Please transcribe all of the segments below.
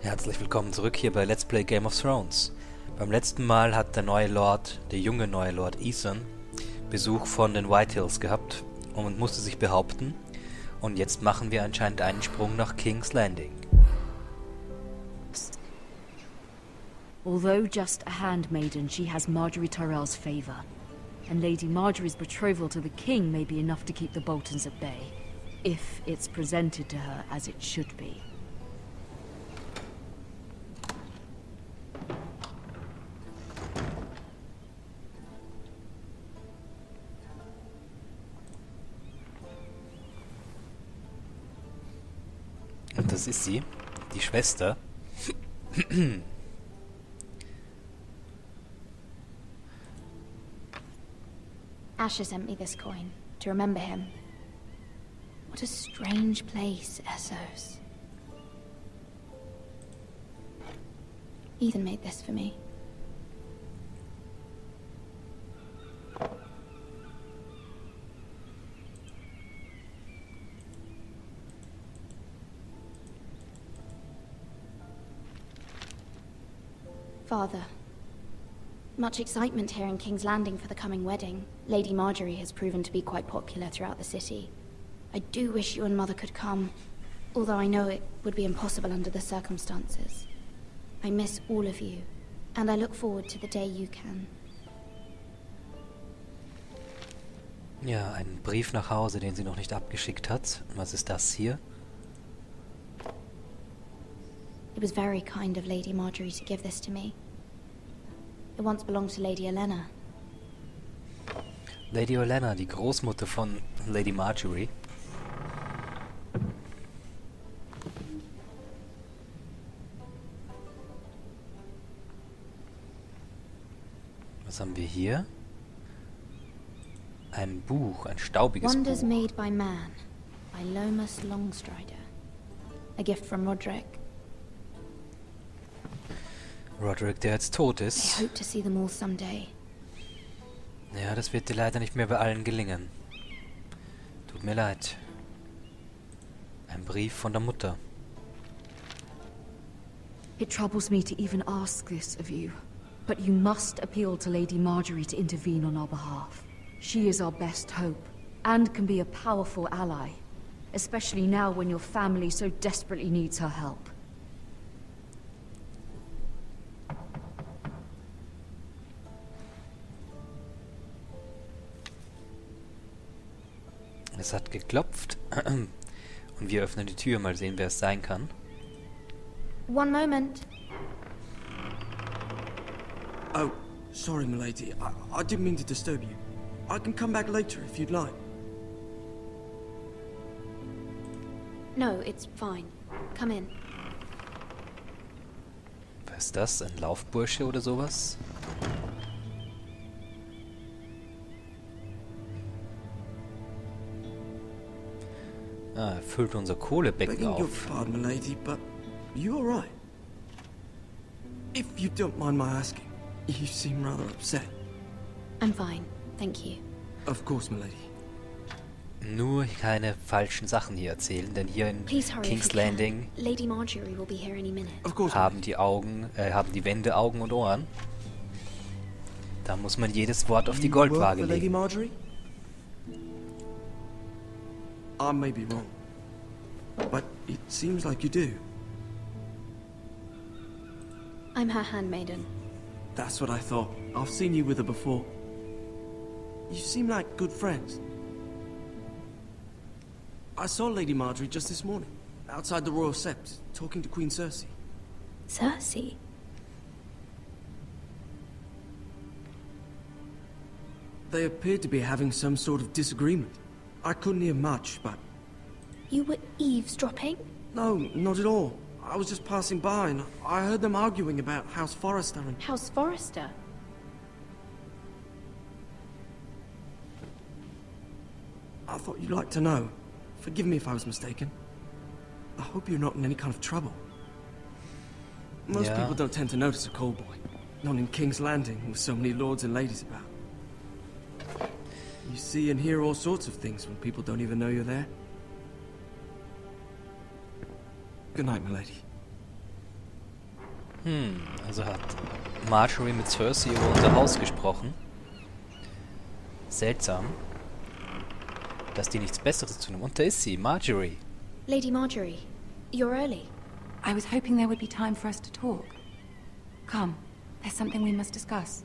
Herzlich willkommen zurück hier bei Let's Play Game of Thrones. Beim letzten Mal hat der junge neue Lord Ethan, Besuch von den Whitehills gehabt und musste sich behaupten. Und jetzt machen wir anscheinend einen Sprung nach King's Landing. Although just a handmaiden, she has Marjorie Tyrell's favor. And Lady Marjorie's betrothal to the king may be enough to keep the Boltons at bay, if it's presented to her as it should be. Und das ist sie, die Schwester. Asher sent me this coin, to remember him. What a strange place, Essos. Ethan made this for me. Father, much excitement here in King's Landing for the coming wedding. Lady Marjorie has proven to be quite popular throughout the city. I do wish you and Mother could come, although I know it would be impossible under the circumstances. I miss all of you, and I look forward to the day you can. Ja, ein Brief nach Hause, den sie noch nicht abgeschickt hat. Was ist das hier? It was very kind of Lady Marjorie to give this to me. It once belonged to Lady Olenna. Lady Olenna, die Großmutter von Lady Marjorie. Was haben wir hier? Ein Buch, ein staubiges Wonders Buch. Made by Man, by Lomas Longstrider. A gift from Roderick. Roderick, der jetzt tot I ist. hope to see them all someday. Ja, das wird dir leider nicht mehr bei allen gelingen. Tut mir leid. Ein Brief von der Mutter. It troubles me to even ask this of you, but you must appeal to Lady Marjorie to intervene on our behalf. She is our best hope, and can be a powerful ally, especially now when your family so desperately needs her help. Es hat geklopft. Und wir öffnen die Tür, mal sehen, wer es sein kann. One moment. Oh, sorry, milady. I didn't mean to disturb you. I can come back later if you'd like. No, it's fine. Come in. Wer ist das? Ein Laufbursche oder sowas? Ah, er füllt unser Kohlebecken Begging your auf. pardon, milady, but you all right? If you don't mind my asking, you seem rather upset. I'm fine, thank you. Of course, milady. Nur keine falschen Sachen hier erzählen, denn hier in Please hurry King's if you can. Landing Lady Marjorie will be here any minute. Of course. haben die Wände Augen und Ohren. Da muss man jedes Wort auf die You work Goldwaage for Lady legen. Marjorie? I may be wrong, but it seems like you do. I'm her handmaiden. That's what I thought. I've seen you with her before. You seem like good friends. I saw Lady Marjorie just this morning, outside the Royal Sept, talking to Queen Cersei. Cersei? They appeared to be having some sort of disagreement. I couldn't hear much, but... You were eavesdropping? No, not at all. I was just passing by and I heard them arguing about Haus Forrester and... Haus Forrester? I thought you'd like to know. Forgive me if I was mistaken. I hope you're not in any kind of trouble. Most Yeah. people don't tend to notice a callboy. Not in King's Landing, with so many lords and ladies about. You see and hear all sorts of things when people don't even know you're there. Good night, milady. Also hat Marjorie mit Cersei über unser Haus gesprochen. Seltsam, dass die nichts Besseres tun. Und da ist sie, Marjorie. Lady Marjorie, you're early. I was hoping there would be time for us to talk. Come, there's something we must discuss.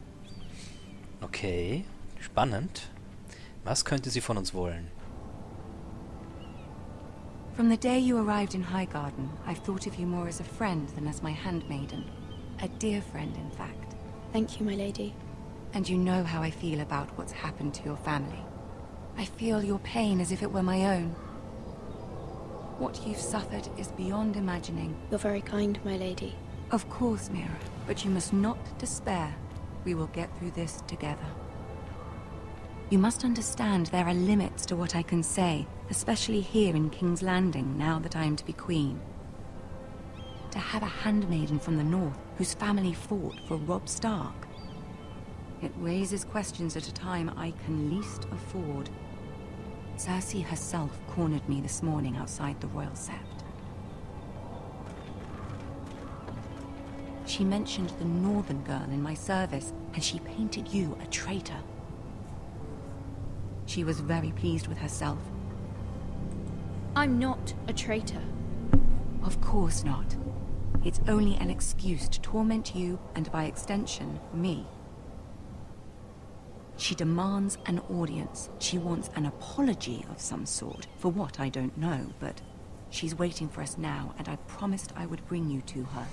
Okay, spannend. Was könnte sie von uns wollen? From the day you arrived in Highgarden, I've thought of you more as a friend than as my handmaiden. A dear friend, in fact. Thank you, my lady. And you know how I feel about what's happened to your family. I feel your pain as if it were my own. What you've suffered is beyond imagining. You're very kind, my lady. Of course, Mira, but you must not despair. We will get through this together. You must understand there are limits to what I can say, especially here in King's Landing, now that I am to be queen. To have a handmaiden from the north, whose family fought for Robb Stark. It raises questions at a time I can least afford. Cersei herself cornered me this morning outside the Royal Sept. She mentioned the northern girl in my service, and she painted you a traitor. She was very pleased with herself. I'm not a traitor. Of course not. It's only an excuse to torment you, and by extension, me. She demands an audience. She wants an apology of some sort. For what, I don't know, but she's waiting for us now, and I promised I would bring you to her.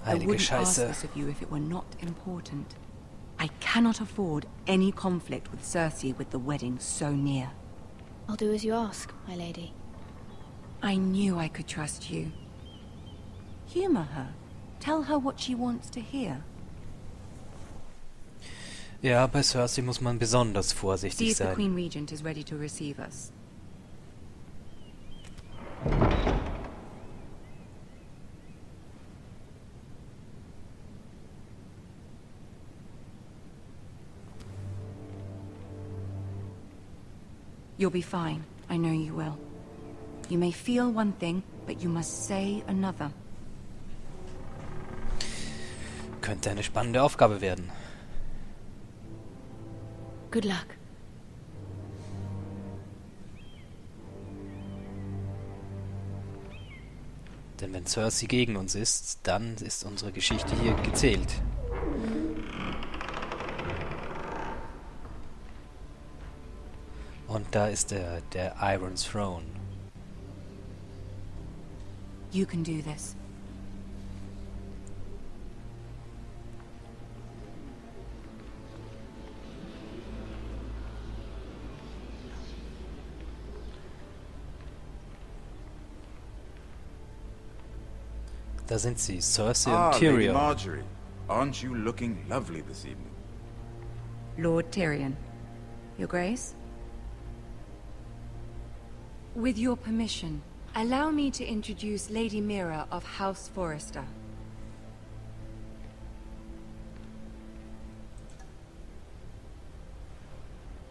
I wouldn't ask this of you if it were not important. I cannot afford any conflict with Cersei with the wedding so near. I'll do as you ask, my lady. I knew I could trust you. Humor her. Tell her what she wants to hear. Ja, bei Cersei muss man besonders vorsichtig See if the sein. Queen Regent is ready to receive us. You'll be fine. I know you will. You may feel one thing, but you must say another. Könnte eine spannende Aufgabe werden. Good luck. Denn wenn Cersei gegen uns ist, dann ist unsere Geschichte hier gezählt. Und da ist der Iron Throne. You can do this. Da sind sie, Cersei Ah, und Lady Tyrion. Marjorie, aren't you looking lovely this evening? Lord Tyrion. Your Grace? With your permission, allow me to introduce Lady Mira of Haus Forrester.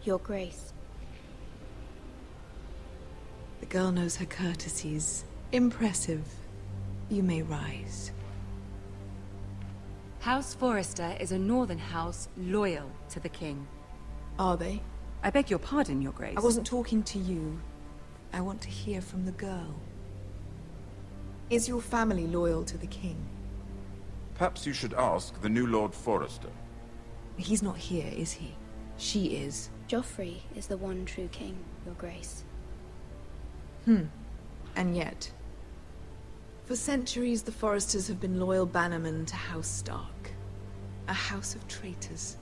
Your Grace. The girl knows her courtesies. Impressive. You may rise. Haus Forrester is a northern house loyal to the king. Are they? I beg your pardon, Your Grace. I wasn't talking to you. I want to hear from the girl. Is your family loyal to the king? Perhaps you should ask the new Lord Forrester. He's not here, is he? She is. Joffrey is the one true king, Your Grace. And yet... For centuries, the Forresters have been loyal bannermen to House Stark. A house of traitors.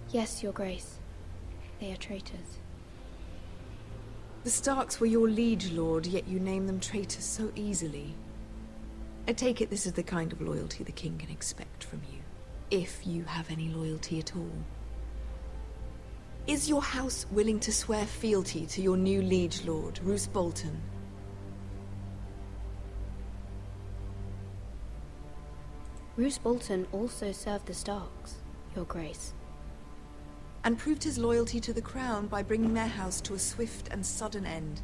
Yes, Your Grace. They are traitors. The Starks were your liege lord, yet you name them traitors so easily. I take it this is the kind of loyalty the king can expect from you. If you have any loyalty at all. Is your house willing to swear fealty to your new liege lord, Roose Bolton? Roose Bolton also served the Starks, Your Grace. And proved his loyalty to the crown by bringing their house to a swift and sudden end.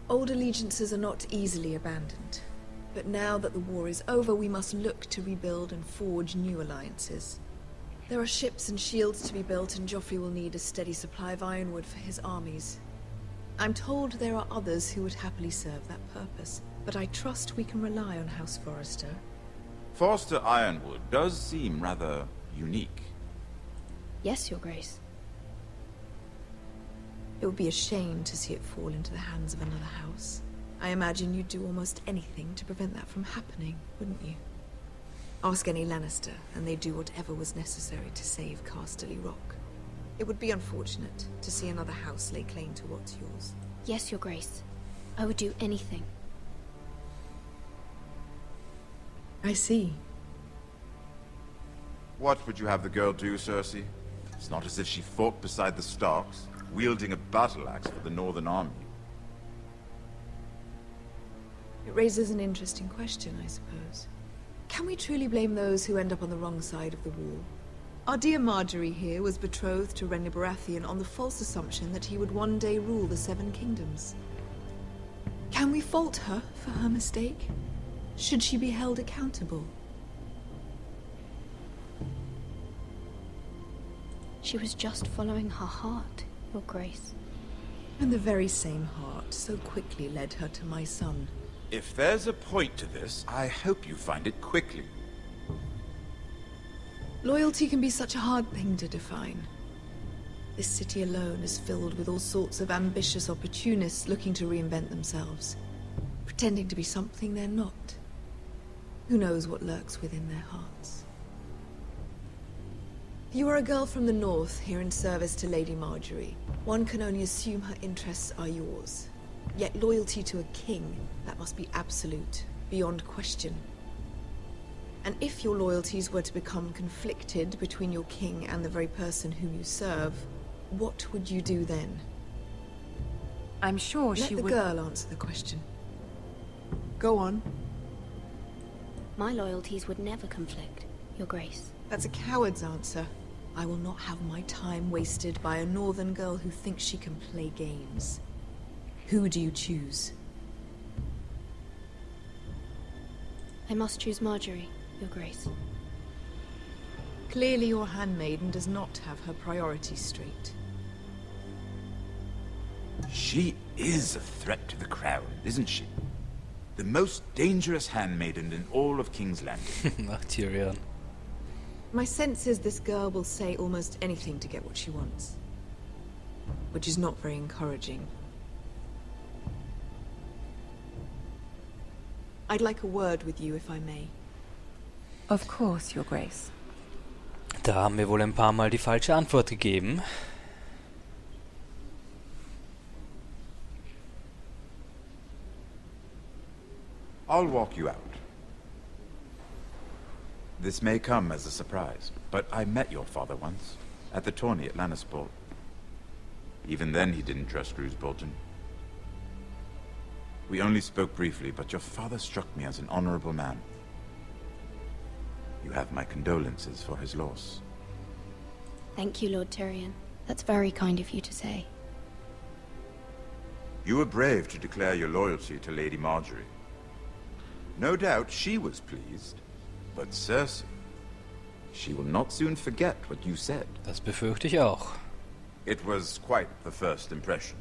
Old allegiances are not easily abandoned. But now that the war is over, we must look to rebuild and forge new alliances. There are ships and shields to be built, and Joffrey will need a steady supply of ironwood for his armies. I'm told there are others who would happily serve that purpose, but I trust we can rely on Haus Forrester. Forrester ironwood does seem rather unique. Yes, Your Grace. It would be a shame to see it fall into the hands of another house. I imagine you'd do almost anything to prevent that from happening, wouldn't you? Ask any Lannister, and they'd do whatever was necessary to save Casterly Rock. It would be unfortunate to see another house lay claim to what's yours. Yes, Your Grace. I would do anything. I see. What would you have the girl do, Cersei? It's not as if she fought beside the Starks, wielding a battle axe for the Northern Army. It raises an interesting question, I suppose. Can we truly blame those who end up on the wrong side of the war? Our dear Marjorie here was betrothed to Renly Baratheon on the false assumption that he would one day rule the Seven Kingdoms. Can we fault her for her mistake? Should she be held accountable? She was just following her heart, Your Grace. And the very same heart so quickly led her to my son. If there's a point to this, I hope you find it quickly. Loyalty can be such a hard thing to define. This city alone is filled with all sorts of ambitious opportunists looking to reinvent themselves, pretending to be something they're not. Who knows what lurks within their hearts? You are a girl from the north, here in service to Lady Marjorie. One can only assume her interests are yours. Yet loyalty to a king, that must be absolute, beyond question. And if your loyalties were to become conflicted between your king and the very person whom you serve, what would you do then? I'm sure she would... Let the girl answer the question. Go on. My loyalties would never conflict, Your Grace. That's a coward's answer. I will not have my time wasted by a northern girl who thinks she can play games. Who do you choose? I must choose Marjorie, Your Grace. Clearly your handmaiden does not have her priorities straight. She is a threat to the crown, isn't she? The most dangerous handmaiden in all of King's Landing. Ach, Tyrion. My sense is this girl will say almost anything to get what she wants. Which is not very encouraging. I'd like a word with you, if I may. Of course, Your Grace. Da haben wir wohl ein paar Mal die falsche Antwort gegeben. I'll walk you out. This may come as a surprise, but I met your father once, at the tourney at Lannisport. Even then he didn't trust Roose Bolton. We only spoke briefly, but your father struck me as an honorable man. You have my condolences for his loss. Thank you, Lord Tyrion. That's very kind of you to say. You were brave to declare your loyalty to Lady Marjorie. No doubt she was pleased, but Cersei, she will not soon forget what you said. Das befürchte ich auch. It was quite the first impression.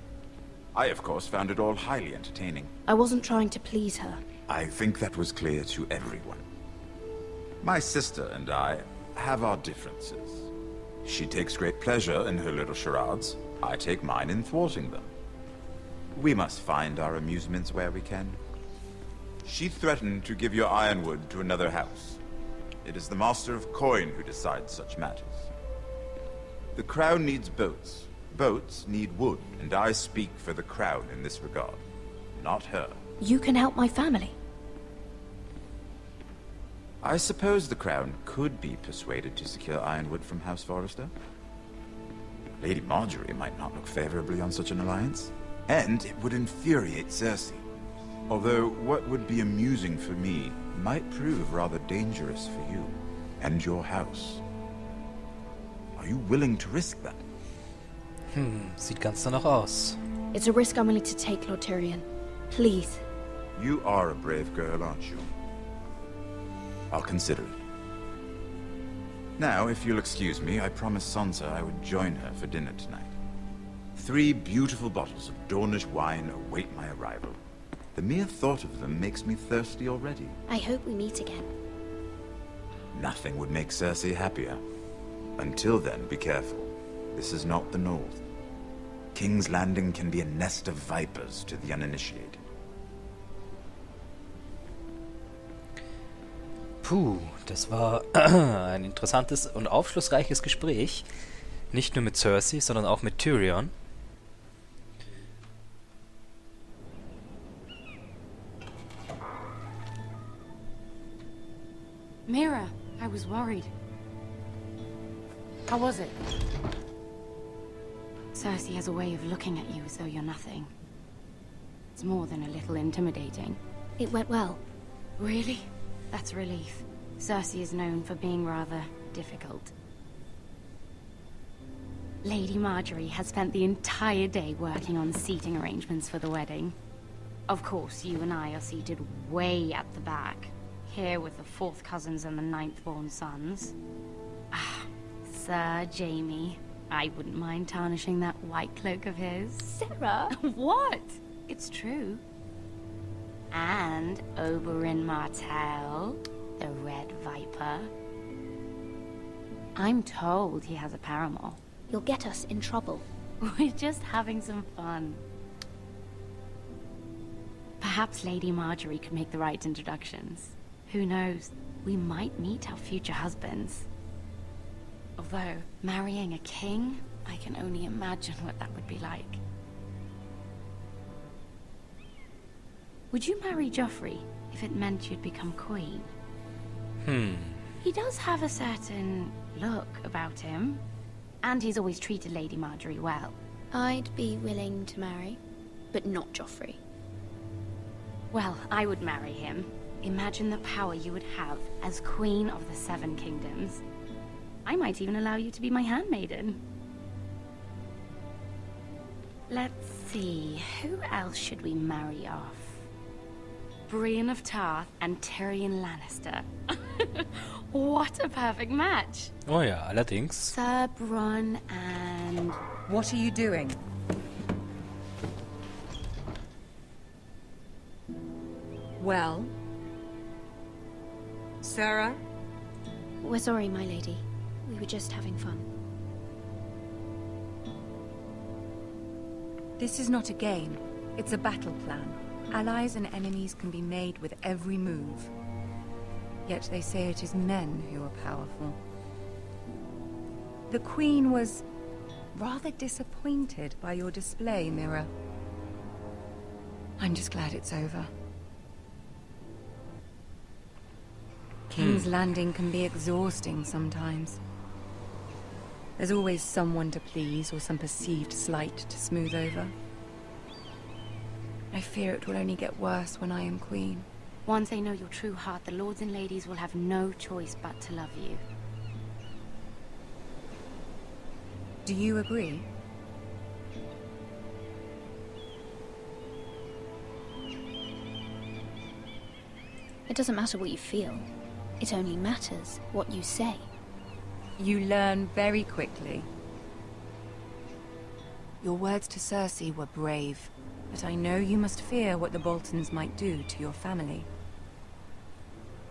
I, of course, found it all highly entertaining. I wasn't trying to please her. I think that was clear to everyone. My sister and I have our differences. She takes great pleasure in her little charades. I take mine in thwarting them. We must find our amusements where we can. She threatened to give your ironwood to another house. It is the Master of Coin who decides such matters. The Crown needs boats. Boats need wood, and I speak for the Crown in this regard, not her. You can help my family. I suppose the Crown could be persuaded to secure ironwood from Haus Forrester. Lady Marjorie might not look favorably on such an alliance, and it would infuriate Cersei. Although what would be amusing for me might prove rather dangerous for you and your house. Are you willing to risk that? Sieht ganz danach aus. It's a risk I'm willing to take, Lord Tyrion. Please. You are a brave girl, aren't you? I'll consider it. Now, if you'll excuse me, I promised Sansa I would join her for dinner tonight. 3 beautiful bottles of Dornish wine await my arrival. The mere thought of them makes me thirsty already. I hope we meet again. Nothing would make Cersei happier. Until then, be careful. This is not the North. King's Landing can be a nest of vipers to the uninitiated. Puh, das war ein interessantes und aufschlussreiches Gespräch. Nicht nur mit Cersei, sondern auch mit Tyrion. Mira, I was worried. How was it? Cersei has a way of looking at you as though you're nothing. It's more than a little intimidating. It went well. Really? That's a relief. Cersei is known for being rather difficult. Lady Marjorie has spent the entire day working on seating arrangements for the wedding. Of course, you and I are seated way at the back. Here with the 4th cousins and the 9th-born sons. Ah, Sir Jaime. I wouldn't mind tarnishing that white cloak of his. Sarah! What? It's true. And Oberyn Martell, the Red Viper. I'm told he has a paramour. You'll get us in trouble. We're just having some fun. Perhaps Lady Marjorie could make the right introductions. Who knows? We might meet our future husbands. Although, marrying a king, I can only imagine what that would be like. Would you marry Joffrey if it meant you'd become queen? He does have a certain look about him. And he's always treated Lady Marjorie well. I'd be willing to marry, but not Joffrey. Well, I would marry him. Imagine the power you would have as Queen of the 7 Kingdoms. I might even allow you to be my handmaiden. Let's see, who else should we marry off? Brienne of Tarth and Tyrion Lannister. What a perfect match! Oh ja, allerdings. Sir Bronn and... What are you doing? Well? Sarah? We're sorry, my lady. We were just having fun. This is not a game. It's a battle plan. Allies and enemies can be made with every move. Yet they say it is men who are powerful. The Queen was rather disappointed by your display, Mira. I'm just glad it's over. King's Landing can be exhausting sometimes. There's always someone to please or some perceived slight to smooth over. I fear it will only get worse when I am queen. Once they know your true heart, the lords and ladies will have no choice but to love you. Do you agree? It doesn't matter what you feel. It only matters what you say. You learn very quickly. Your words to Cersei were brave, but I know you must fear what the Boltons might do to your family.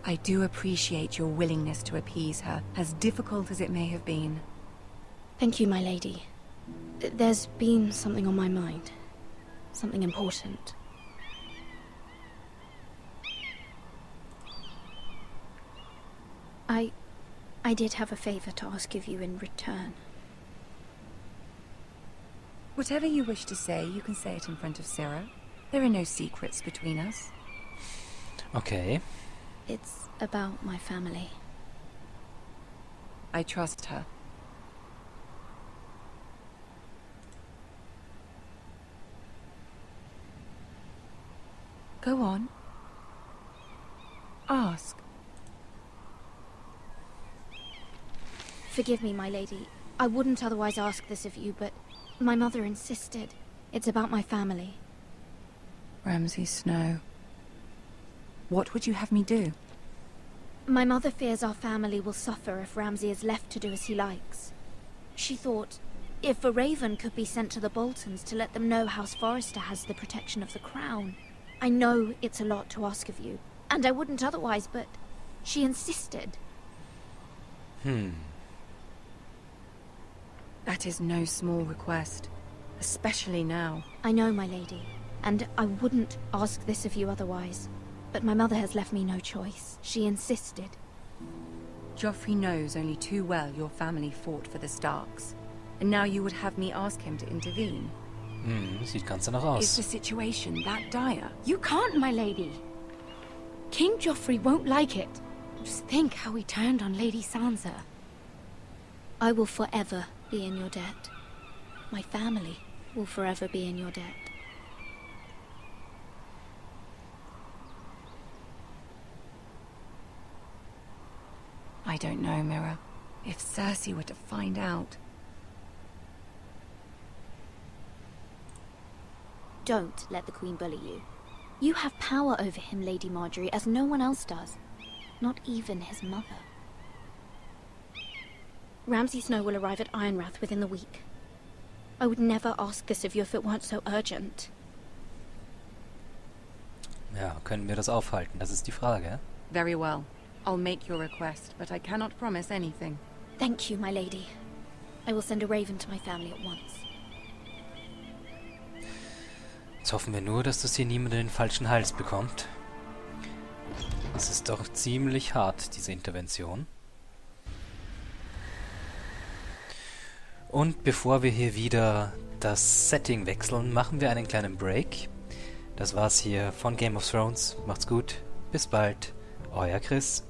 I do appreciate your willingness to appease her, as difficult as it may have been. Thank you, my lady. There's been something on my mind. Something important. I did have a favor to ask of you in return. Whatever you wish to say, you can say it in front of Sarah. There are no secrets between us. Okay. It's about my family. I trust her. Go on. Ask. Forgive me, my lady. I wouldn't otherwise ask this of you, but my mother insisted. It's about my family. Ramsay Snow. What would you have me do? My mother fears our family will suffer if Ramsay is left to do as he likes. She thought, if a raven could be sent to the Boltons to let them know Haus Forrester has the protection of the crown. I know it's a lot to ask of you, and I wouldn't otherwise, but she insisted. That is no small request, especially now. I know, my lady, and I wouldn't ask this of you otherwise. But my mother has left me no choice. She insisted. Joffrey knows only too well your family fought for the Starks. And now you would have me ask him to intervene? Sieht ganz danach Is the aus. situation that dire? You can't, my lady. King Joffrey won't like it. Just think how he turned on Lady Sansa. I will forever be in your debt. My family will forever be in your debt. I don't know, Mira. If Cersei were to find out... Don't let the Queen bully you. You have power over him, Lady Marjorie, as no one else does. Not even his mother. Ramsay Snow will arrive at Ironrath within the week. I would never ask this of you if it weren't so urgent. Ja, können wir das aufhalten? Das ist die Frage. Very well. I'll make your request, but I cannot promise anything. Thank you, my lady. I will send a raven to my family at once. Jetzt hoffen wir nur, dass das hier niemand in den falschen Hals bekommt. Das ist doch ziemlich hart, diese Intervention. Und bevor wir hier wieder das Setting wechseln, machen wir einen kleinen Break. Das war's hier von Game of Thrones. Macht's gut. Bis bald. Euer Chris.